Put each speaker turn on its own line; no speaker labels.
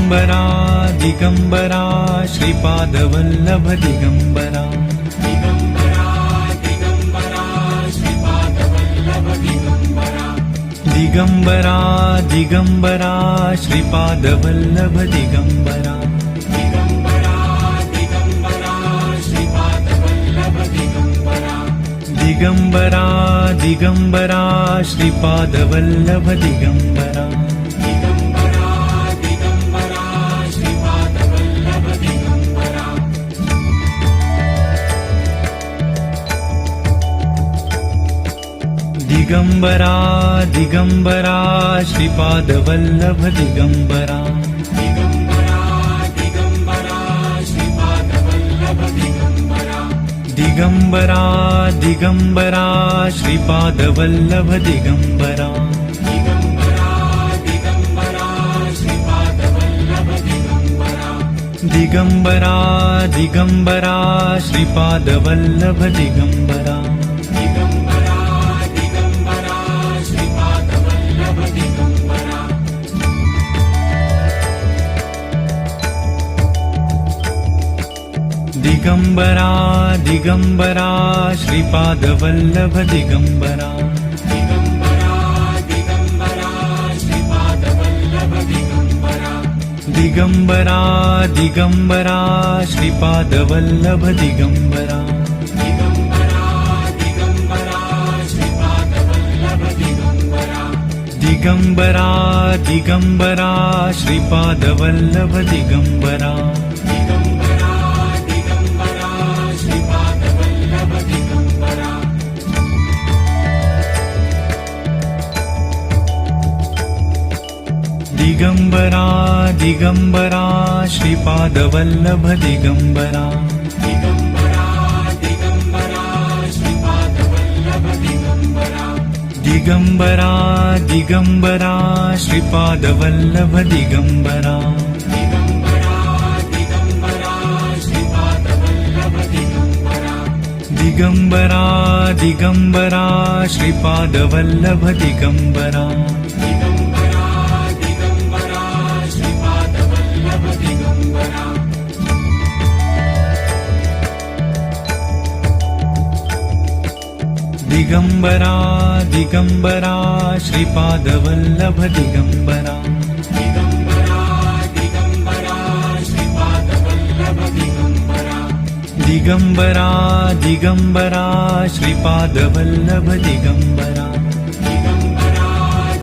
Digambara Digambara Shripadvallabh Digambara Digambara Digambara Shripadvallabh Digambara Digambara Digambara Shripadvallabh Digambara Digambara Digambara Shripadvallabh Digambara Digambara Digambara Shripadvallabh Digambara Digambara Digambara Shripadvallabh Digambara Digambara Digambara Shripadvallabh Digambara Digambara Digambara Shripadvallabh Digambara Digambara Digambara Shripadvallabh Digambara Digambara Digambara Shripadvallabh Digambara Digambara Digambara Shripadvallabh Digambara Digambara Digambara Shripadvallabh Digambara Digambara Digambara Shripadvallabh Digambara Digambara Digambara Shripadvallabh Digambara